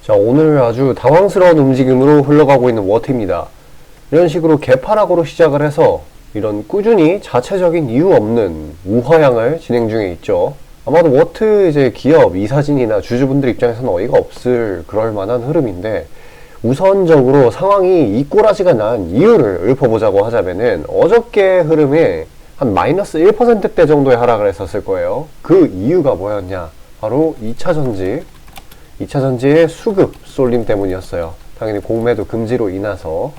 자, 오늘 아주 당황스러운 움직임으로 흘러가고 있는 워트입니다. 이런 식으로 개파락으로 시작을 해서 이런 꾸준히 자체적인 이유 없는 우하향을 진행 중에 있죠. 아마도 워트 이제 기업 이사진이나 주주분들 입장에서는 어이가 없을 그럴 만한 흐름인데, 우선적으로 상황이 이 꼬라지가 난 이유를 읊어보자고 하자면은 어저께 흐름에 한 마이너스 1%대 정도의 하락을 했었을 거예요. 그 이유가 뭐였냐? 바로 2차전지의 수급 쏠림 때문이었어요. 당연히 공매도 금지로 인해서.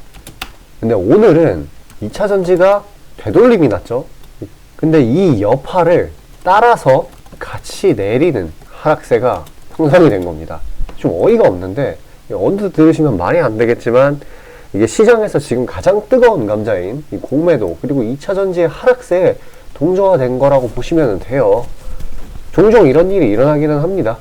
근데 오늘은 2차전지가 되돌림이 났죠. 근데 이 여파를 따라서 같이 내리는 하락세가 형성이 된 겁니다. 좀 어이가 없는데, 언뜻 들으시면 말이 안 되겠지만, 이게 시장에서 지금 가장 뜨거운 감자인 이 공매도, 그리고 2차전지의 하락세에 동조화된 거라고 보시면 돼요. 종종 이런 일이 일어나기는 합니다.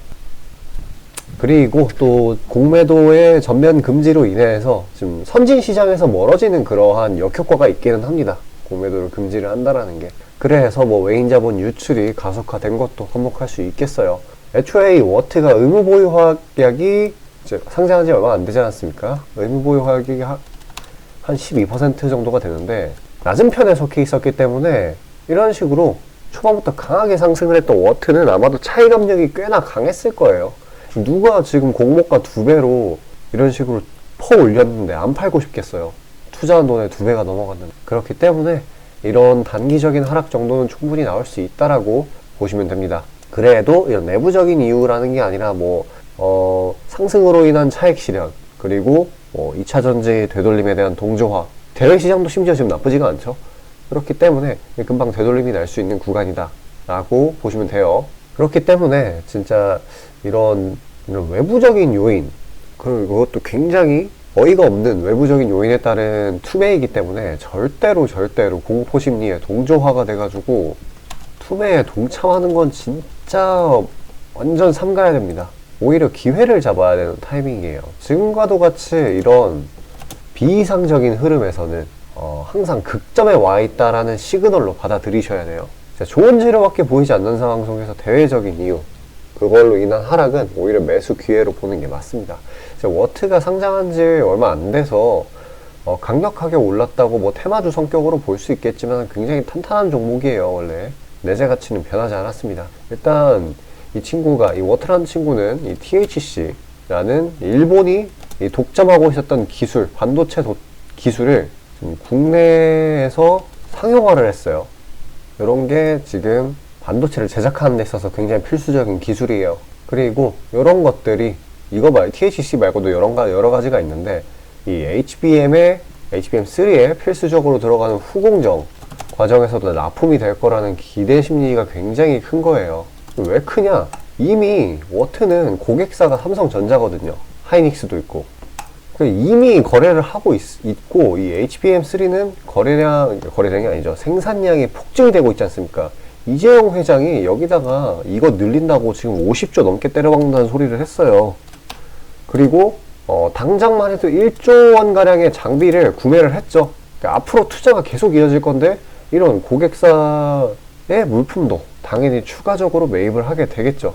그리고 또 공매도의 전면 금지로 인해서 지금 선진 시장에서 멀어지는 그러한 역효과가 있기는 합니다. 공매도를 금지를 한다라는 게. 그래서 뭐 외인 자본 유출이 가속화된 것도 한몫할 수 있겠어요. 애초에 이 워트가 의무보유화약이 상장한 지 얼마 안 되지 않았습니까? 의무보유화약이 한 12% 정도가 되는데 낮은 편에 속해 있었기 때문에 이런 식으로 초반부터 강하게 상승을 했던 워트는 아마도 차익 압력이 꽤나 강했을 거예요. 누가 지금 공모가 2배로 이런 식으로 퍼 올렸는데 안 팔고 싶겠어요. 투자한 돈의 2배가 넘어갔는데. 그렇기 때문에 이런 단기적인 하락 정도는 충분히 나올 수 있다라고 보시면 됩니다. 그래도 이런 내부적인 이유라는 게 아니라 상승으로 인한 차익 실현, 그리고 2차전지 되돌림에 대한 동조화, 대외시장도 심지어 지금 나쁘지가 않죠. 그렇기 때문에 금방 되돌림이 날 수 있는 구간이다 라고 보시면 돼요. 그렇기 때문에 진짜 이런 외부적인 요인, 그리고 그것도 굉장히 어이가 없는 외부적인 요인에 따른 투매이기 때문에 절대로 공포심리에 동조화가 돼가지고 투매에 동참하는 건 진짜 완전 삼가야 됩니다. 오히려 기회를 잡아야 되는 타이밍이에요. 지금과도 같이 이런 비이상적인 흐름에서는 항상 극점에 와 있다라는 시그널로 받아들이셔야 돼요. 좋은 재료밖에 보이지 않는 상황 속에서 대외적인 이유, 그걸로 인한 하락은 오히려 매수 기회로 보는 게 맞습니다. 워트가 상장한 지 얼마 안 돼서 강력하게 올랐다고 테마주 성격으로 볼 수 있겠지만 굉장히 탄탄한 종목이에요. 원래 내재 가치는 변하지 않았습니다. 일단 이 워트라는 친구는 이 THC라는 일본이 독점하고 있었던 기술, 반도체 기술을 국내에서 상용화를 했어요. 이런 게 지금 반도체를 제작하는 데 있어서 굉장히 필수적인 기술이에요. 그리고 이런 것들이 THC 말고도 여러 가지가 있는데, 이 HBM3에 필수적으로 들어가는 후공정 과정에서도 납품이 될 거라는 기대 심리가 굉장히 큰 거예요. 왜 크냐? 이미 워트는 고객사가 삼성전자거든요. 하이닉스도 있고. 이미 거래를 하고 있고, 이 HBM3는 거래량이 아니죠. 생산량이 폭증이 되고 있지 않습니까? 이재용 회장이 여기다가 이거 늘린다고 지금 50조 넘게 때려박는다는 소리를 했어요. 그리고 당장만 해도 1조 원 가량의 장비를 구매를 했죠. 그러니까 앞으로 투자가 계속 이어질 건데, 이런 고객사의 물품도 당연히 추가적으로 매입을 하게 되겠죠.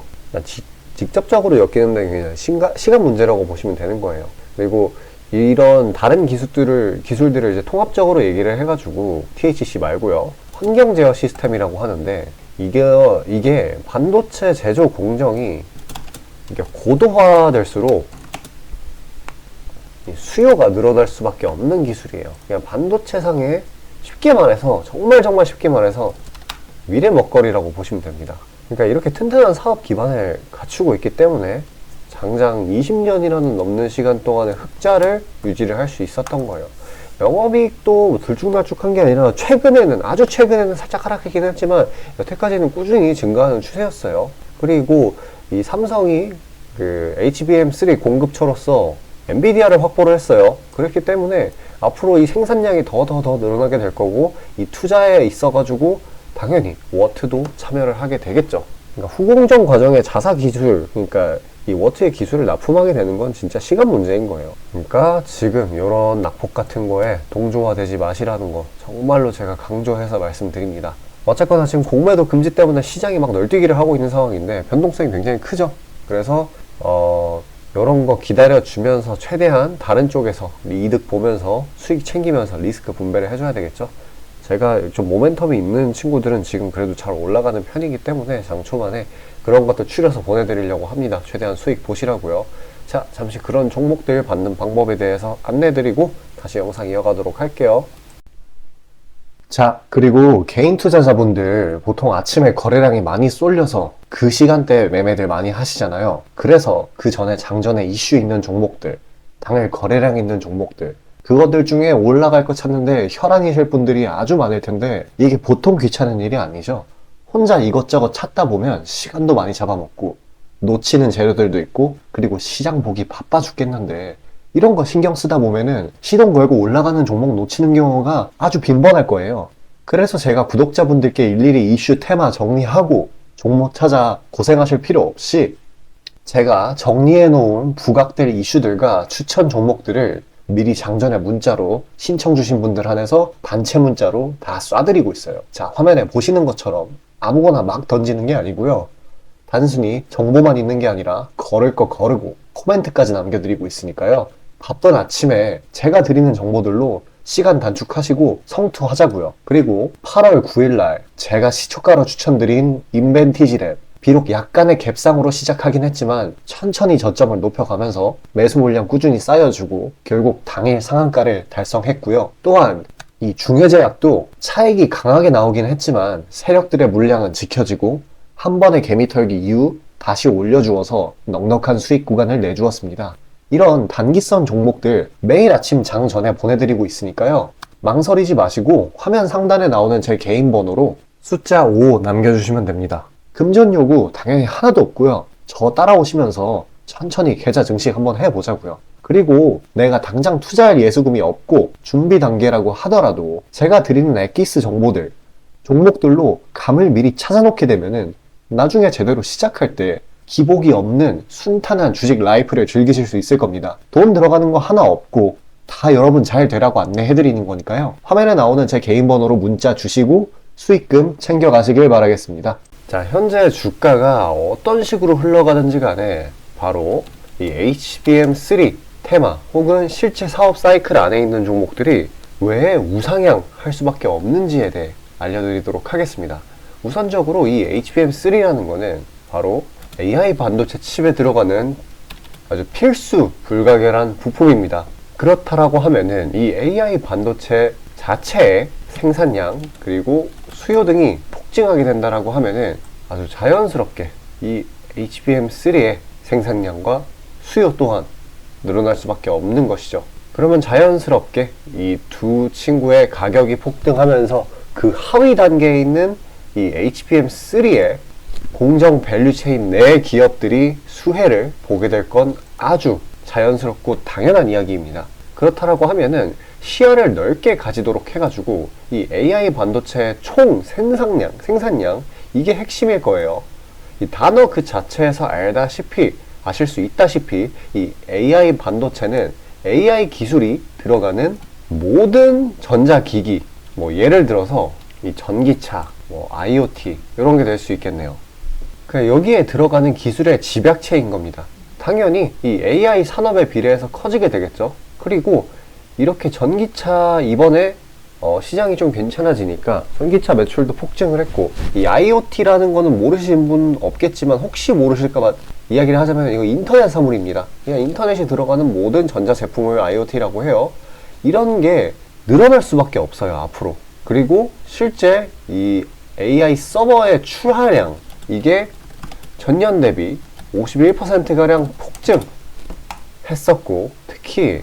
직접적으로 엮이는데 그냥 시간 문제라고 보시면 되는 거예요. 그리고 이런 다른 기술들을 이제 통합적으로 얘기를 해가지고, THC 말고요, 환경 제어 시스템이라고 하는데, 이게 반도체 제조 공정이 이게 고도화될수록 수요가 늘어날 수밖에 없는 기술이에요. 그냥 반도체상에 정말 쉽게 말해서 미래 먹거리라고 보시면 됩니다. 그러니까 이렇게 튼튼한 사업 기반을 갖추고 있기 때문에 장장 20년이라는 넘는 시간 동안의 흑자를 유지를 할 수 있었던 거예요. 영업이익도 들쭉날쭉한 게 아니라 아주 최근에는 살짝 하락했긴 했지만 여태까지는 꾸준히 증가하는 추세였어요. 그리고 이 삼성이 HBM3 공급처로서 엔비디아를 확보를 했어요. 그렇기 때문에 앞으로 이 생산량이 더 늘어나게 될 거고, 이 투자에 있어가지고 당연히 워트도 참여를 하게 되겠죠. 그러니까 후공정 과정의 자사 기술, 그러니까 이 워트의 기술을 납품하게 되는 건 진짜 시간 문제인 거예요. 그러니까 지금 이런 낙폭 같은 거에 동조화되지 마시라는 거 정말로 제가 강조해서 말씀드립니다. 어쨌거나 지금 공매도 금지 때문에 시장이 막 널뛰기를 하고 있는 상황인데 변동성이 굉장히 크죠. 그래서 이런 거 기다려주면서 최대한 다른 쪽에서 이득 보면서 수익 챙기면서 리스크 분배를 해줘야 되겠죠. 제가 좀 모멘텀이 있는 친구들은 지금 그래도 잘 올라가는 편이기 때문에 장초반에 그런 것들 추려서 보내드리려고 합니다. 최대한 수익 보시라고요. 자, 잠시 그런 종목들 받는 방법에 대해서 안내드리고 다시 영상 이어가도록 할게요. 자, 그리고 개인 투자자분들 보통 아침에 거래량이 많이 쏠려서 그 시간대에 매매들 많이 하시잖아요. 그래서 그 전에 장전에 이슈 있는 종목들, 당일 거래량 있는 종목들, 그것들 중에 올라갈 거 찾는데 혈안이실 분들이 아주 많을 텐데 이게 보통 귀찮은 일이 아니죠. 혼자 이것저것 찾다 보면 시간도 많이 잡아먹고 놓치는 재료들도 있고, 그리고 시장 보기 바빠 죽겠는데 이런 거 신경 쓰다 보면은 시동 걸고 올라가는 종목 놓치는 경우가 아주 빈번할 거예요. 그래서 제가 구독자분들께 일일이 이슈 테마 정리하고 종목 찾아 고생하실 필요 없이 제가 정리해 놓은 부각될 이슈들과 추천 종목들을 미리 장전에 문자로 신청 주신 분들 한해서 단체 문자로 다 쏴드리고 있어요. 자, 화면에 보시는 것처럼 아무거나 막 던지는 게 아니고요. 단순히 정보만 있는 게 아니라 걸을 거 거르고 코멘트까지 남겨드리고 있으니까요. 바쁜 아침에 제가 드리는 정보들로 시간 단축하시고 성투하자고요. 그리고 8월 9일날 제가 시초가로 추천드린 인벤티지랩, 비록 약간의 갭상으로 시작하긴 했지만 천천히 저점을 높여가면서 매수 물량 꾸준히 쌓여주고 결국 당일 상한가를 달성했고요. 또한 이 중해제약도 차익이 강하게 나오긴 했지만 세력들의 물량은 지켜지고 한 번의 개미 털기 이후 다시 올려주어서 넉넉한 수익 구간을 내주었습니다. 이런 단기성 종목들 매일 아침 장 전에 보내드리고 있으니까요. 망설이지 마시고 화면 상단에 나오는 제 개인 번호로 숫자 5 남겨주시면 됩니다. 금전 요구 당연히 하나도 없고요. 저 따라오시면서 천천히 계좌 증식 한번 해보자고요. 그리고 내가 당장 투자할 예수금이 없고 준비 단계라고 하더라도 제가 드리는 엑기스 정보들, 종목들로 감을 미리 찾아놓게 되면은 나중에 제대로 시작할 때 기복이 없는 순탄한 주식 라이프를 즐기실 수 있을 겁니다. 돈 들어가는 거 하나 없고 다 여러분 잘 되라고 안내해드리는 거니까요. 화면에 나오는 제 개인 번호로 문자 주시고 수익금 챙겨가시길 바라겠습니다. 자, 현재 주가가 어떤 식으로 흘러가는지 간에 바로 이 HBM3 테마 혹은 실제 사업 사이클 안에 있는 종목들이 왜 우상향 할 수밖에 없는지에 대해 알려드리도록 하겠습니다. 우선적으로 이 HBM3라는 거는 바로 AI 반도체 칩에 들어가는 아주 필수 불가결한 부품입니다. 그렇다라고 하면은 이 AI 반도체 자체의 생산량 그리고 수요 등이 폭증하게 된다라고 하면은 아주 자연스럽게 이 HBM3의 생산량과 수요 또한 늘어날 수밖에 없는 것이죠. 그러면 자연스럽게 이 두 친구의 가격이 폭등하면서 그 하위 단계에 있는 이 HBM3의 공정 밸류체인 내 기업들이 수혜를 보게 될 건 아주 자연스럽고 당연한 이야기입니다. 그렇다라고 하면은 시야를 넓게 가지도록 해가지고 이 AI 반도체의 총 생산량 이게 핵심일 거예요. 이 단어 그 자체에서 아실 수 있다시피 이 AI 반도체는 AI 기술이 들어가는 모든 전자기기, 뭐 예를 들어서 이 전기차, 뭐 IoT 이런 게 될 수 있겠네요. 여기에 들어가는 기술의 집약체인 겁니다. 당연히 이 AI 산업에 비례해서 커지게 되겠죠. 그리고 이렇게 전기차 이번에 시장이 좀 괜찮아지니까 전기차 매출도 폭증을 했고, 이 IoT라는 거는 모르시는 분 없겠지만 혹시 모르실까봐 이야기를 하자면 이거 인터넷 사물입니다. 그냥 인터넷이 들어가는 모든 전자제품을 IoT라고 해요. 이런 게 늘어날 수밖에 없어요, 앞으로. 그리고 실제 이 AI 서버의 출하량 이게 전년 대비 51%가량 폭증했었고, 특히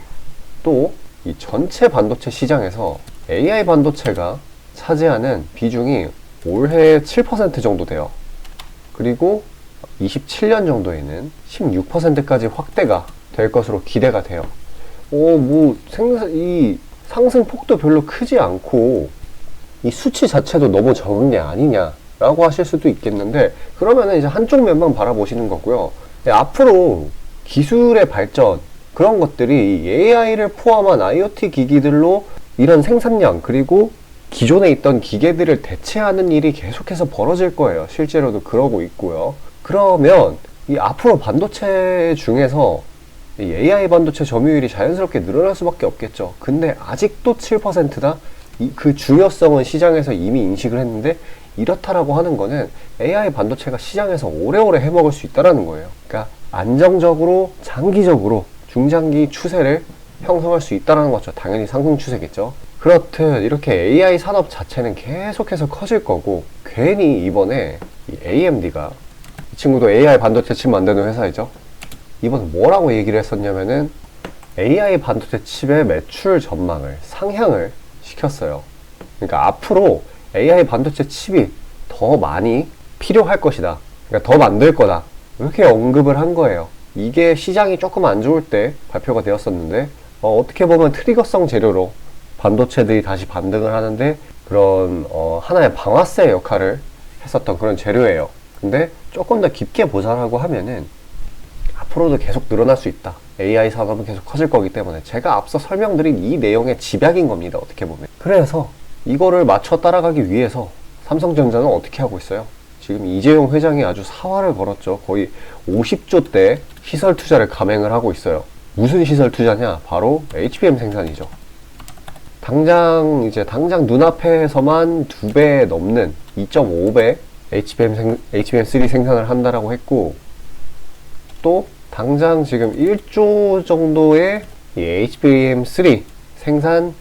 또 이 전체 반도체 시장에서 AI 반도체가 차지하는 비중이 올해 7% 정도 돼요. 그리고 27년 정도에는 16%까지 확대가 될 것으로 기대가 돼요. 이 상승폭도 별로 크지 않고 이 수치 자체도 너무 적은 게 아니냐 라고 하실 수도 있겠는데, 그러면은 이제 한쪽 면만 바라보시는 거고요. 앞으로 기술의 발전, 그런 것들이 이 AI를 포함한 IoT 기기들로 이런 생산량 그리고 기존에 있던 기계들을 대체하는 일이 계속해서 벌어질 거예요. 실제로도 그러고 있고요. 그러면 이 앞으로 반도체 중에서 이 AI 반도체 점유율이 자연스럽게 늘어날 수밖에 없겠죠. 근데 아직도 7%다? 그 중요성은 시장에서 이미 인식을 했는데 이렇다라고 하는 거는 AI 반도체가 시장에서 오래오래 해먹을 수 있다라는 거예요. 그러니까 안정적으로 장기적으로 중장기 추세를 형성할 수 있다는 거죠. 당연히 상승 추세겠죠. 그렇듯 이렇게 AI 산업 자체는 계속해서 커질 거고, 괜히 이번에 이 AMD가, 이 친구도 AI 반도체 칩 만드는 회사이죠. 이번에 뭐라고 얘기를 했었냐면은 AI 반도체 칩의 매출 전망을 상향을 시켰어요. 그러니까 앞으로 AI 반도체 칩이 더 많이 필요할 것이다. 그러니까 더 만들 거다. 이렇게 언급을 한 거예요. 이게 시장이 조금 안 좋을 때 발표가 되었었는데, 어떻게 보면 트리거성 재료로 반도체들이 다시 반등을 하는데 그런 하나의 방아쇠 역할을 했었던 그런 재료예요. 근데 조금 더 깊게 보자라고 하면은 앞으로도 계속 늘어날 수 있다. AI 산업은 계속 커질 거기 때문에 제가 앞서 설명드린 이 내용의 집약인 겁니다. 어떻게 보면. 그래서 이거를 맞춰 따라가기 위해서 삼성전자는 어떻게 하고 있어요? 지금 이재용 회장이 아주 사활을 걸었죠. 거의 50조 대 시설 투자를 감행을 하고 있어요. 무슨 시설 투자냐? 바로 HBM 생산이죠. 당장 눈앞에서만 2배 넘는 2.5배 HBM3 생산을 한다라고 했고, 또 당장 지금 1조 정도의 이 HBM3 생산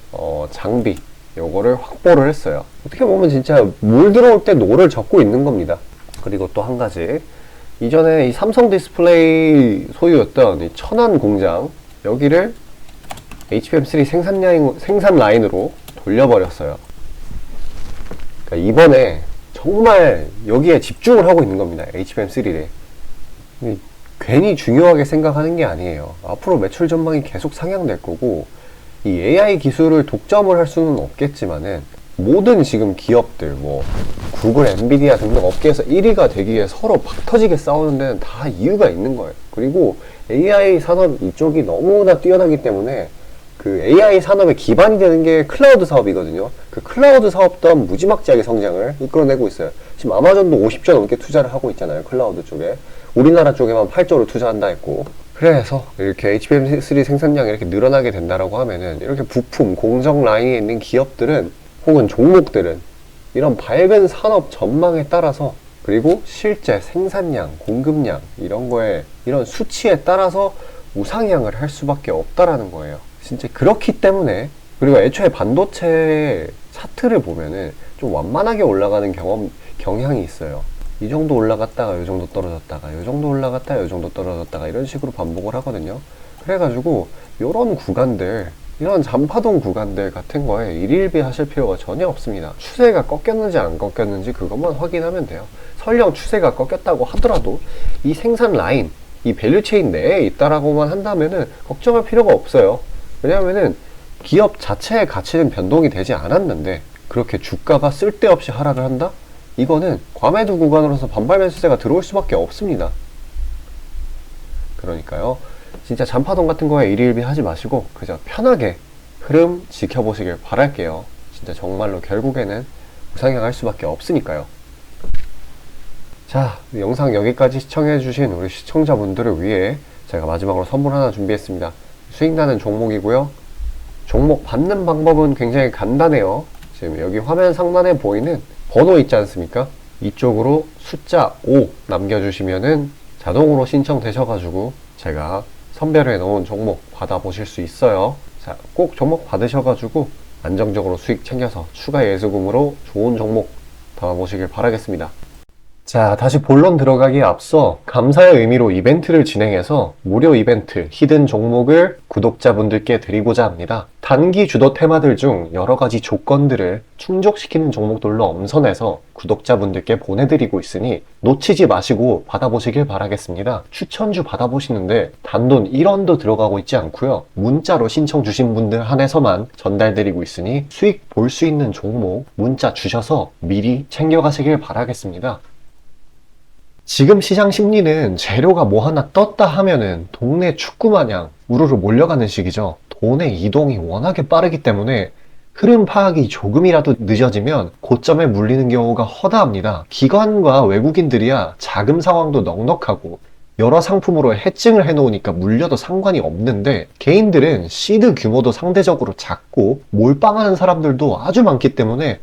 장비 요거를 확보를 했어요. 어떻게 보면 진짜 물 들어올 때 노를 젓고 있는 겁니다. 그리고 또 한 가지, 이전에 이 삼성 디스플레이 소유였던 이 천안 공장, 여기를 HBM3 생산 라인으로 돌려버렸어요. 그러니까 이번에 정말 여기에 집중을 하고 있는 겁니다. HBM3를. 괜히 중요하게 생각하는 게 아니에요. 앞으로 매출 전망이 계속 상향될 거고, 이 AI 기술을 독점을 할 수는 없겠지만은 모든 지금 기업들, 뭐 구글, 엔비디아 등등 업계에서 1위가 되기 위해 서로 박터지게 싸우는 데는 다 이유가 있는 거예요. 그리고 AI 산업 이쪽이 너무나 뛰어나기 때문에 그 AI 산업의 기반이 되는 게 클라우드 사업이거든요. 그 클라우드 사업 또한 무지막지하게 성장을 이끌어내고 있어요. 지금 아마존도 50조 넘게 투자를 하고 있잖아요. 클라우드 쪽에. 우리나라 쪽에만 8조를 투자한다 했고. 그래서 이렇게 HBM3 생산량이 이렇게 늘어나게 된다라고 하면은 이렇게 부품, 공정 라인에 있는 기업들은 혹은 종목들은 이런 밝은 산업 전망에 따라서, 그리고 실제 생산량, 공급량 이런 거에, 이런 수치에 따라서 우상향을 할 수밖에 없다라는 거예요. 진짜 그렇기 때문에, 그리고 애초에 반도체 차트를 보면은 좀 완만하게 올라가는 경향이 있어요. 이 정도 올라갔다가 이 정도 떨어졌다가 이 정도 올라갔다가 이 정도 떨어졌다가 이런 식으로 반복을 하거든요. 그래가지고 이런 구간들, 이런 잔파동 구간들 같은 거에 일일비 하실 필요가 전혀 없습니다. 추세가 꺾였는지 안 꺾였는지 그것만 확인하면 돼요. 설령 추세가 꺾였다고 하더라도 이 생산 라인, 이 밸류체인 내에 있다라고만 한다면은 걱정할 필요가 없어요. 왜냐하면은 기업 자체의 가치는 변동이 되지 않았는데 그렇게 주가가 쓸데없이 하락을 한다? 이거는 과매도 구간으로서 반발 매수세가 들어올 수밖에 없습니다. 그러니까요, 진짜 잔파동 같은 거에 일일비 하지 마시고 그저 편하게 흐름 지켜보시길 바랄게요. 진짜 정말로 결국에는 우상향할 수밖에 없으니까요. 자, 영상 여기까지 시청해주신 우리 시청자분들을 위해 제가 마지막으로 선물 하나 준비했습니다. 수익나는 종목이고요. 종목 받는 방법은 굉장히 간단해요. 지금 여기 화면 상단에 보이는 번호 있지 않습니까? 이쪽으로 숫자 5 남겨주시면은 자동으로 신청되셔가지고 제가 선별해 놓은 종목 받아보실 수 있어요. 자, 꼭 종목 받으셔가지고 안정적으로 수익 챙겨서 추가 예수금으로 좋은 종목 담아보시길 바라겠습니다. 자, 다시 본론 들어가기에 앞서 감사의 의미로 이벤트를 진행해서 무료 이벤트 히든 종목을 구독자분들께 드리고자 합니다. 단기 주도 테마들 중 여러 가지 조건들을 충족시키는 종목들로 엄선해서 구독자분들께 보내드리고 있으니 놓치지 마시고 받아보시길 바라겠습니다. 추천주 받아보시는데 단돈 1원도 들어가고 있지 않고요. 문자로 신청 주신 분들 한해서만 전달드리고 있으니 수익 볼 수 있는 종목 문자 주셔서 미리 챙겨가시길 바라겠습니다. 지금 시장 심리는 재료가 뭐 하나 떴다 하면은 동네 축구 마냥 우르르 몰려가는 시기죠. 돈의 이동이 워낙에 빠르기 때문에 흐름 파악이 조금이라도 늦어지면 고점에 물리는 경우가 허다합니다. 기관과 외국인들이야 자금 상황도 넉넉하고 여러 상품으로 해칭을 해놓으니까 물려도 상관이 없는데, 개인들은 시드 규모도 상대적으로 작고 몰빵하는 사람들도 아주 많기 때문에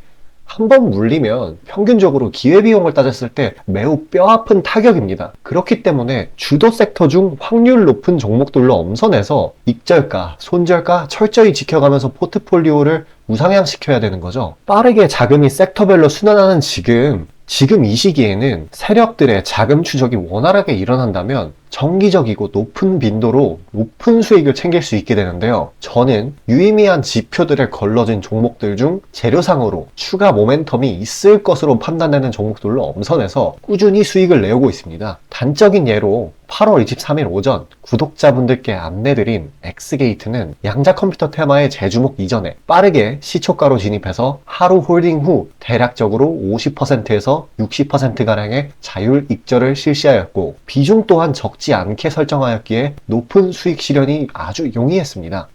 한 번 물리면 평균적으로 기회비용을 따졌을 때 매우 뼈아픈 타격입니다. 그렇기 때문에 주도 섹터 중 확률 높은 종목들로 엄선해서 익절가, 손절가 철저히 지켜가면서 포트폴리오를 우상향시켜야 되는 거죠. 빠르게 자금이 섹터별로 순환하는 지금 이 시기에는 세력들의 자금 추적이 원활하게 일어난다면 정기적이고 높은 빈도로 높은 수익을 챙길 수 있게 되는데요. 저는 유의미한 지표들에 걸러진 종목들 중 재료상으로 추가 모멘텀이 있을 것으로 판단되는 종목들로 엄선해서 꾸준히 수익을 내오고 있습니다. 단적인 예로 8월 23일 오전 구독자분들께 안내드린 엑스게이트는 양자 컴퓨터 테마의 재주목 이전에 빠르게 시초가로 진입해서 하루 홀딩 후 대략적으로 50%에서 60%가량의 자율 익절을 실시하였고, 비중 또한 적지 않게 설정하였기에 높은 수익 실현이 아주 용이했습니다.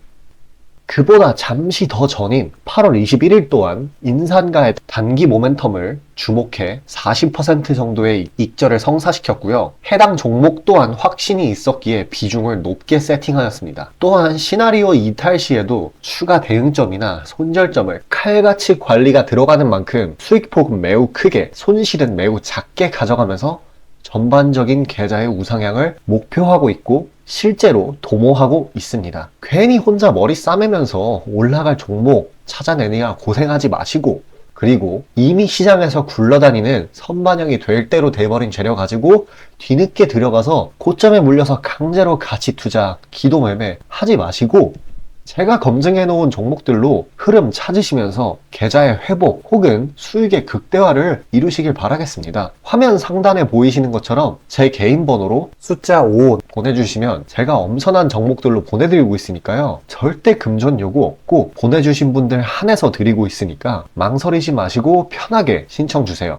그보다 잠시 더 전인 8월 21일 또한 인산가의 단기 모멘텀을 주목해 40% 정도의 익절을 성사시켰고요. 해당 종목 또한 확신이 있었기에 비중을 높게 세팅하였습니다. 또한 시나리오 이탈 시에도 추가 대응점이나 손절점을 칼같이 관리가 들어가는 만큼 수익폭은 매우 크게, 손실은 매우 작게 가져가면서 전반적인 계좌의 우상향을 목표하고 있고 실제로 도모하고 있습니다. 괜히 혼자 머리 싸매면서 올라갈 종목 찾아내느냐 고생하지 마시고, 그리고 이미 시장에서 굴러다니는 선반영이 될 대로 돼버린 재료 가지고 뒤늦게 들어가서 고점에 물려서 강제로 가치 투자, 기도 매매 하지 마시고, 제가 검증해 놓은 종목들로 흐름 찾으시면서 계좌의 회복 혹은 수익의 극대화를 이루시길 바라겠습니다. 화면 상단에 보이시는 것처럼 제 개인 번호로 숫자 5 보내주시면 제가 엄선한 종목들로 보내드리고 있으니까요. 절대 금전 요구 없고 보내주신 분들 한해서 드리고 있으니까 망설이지 마시고 편하게 신청 주세요.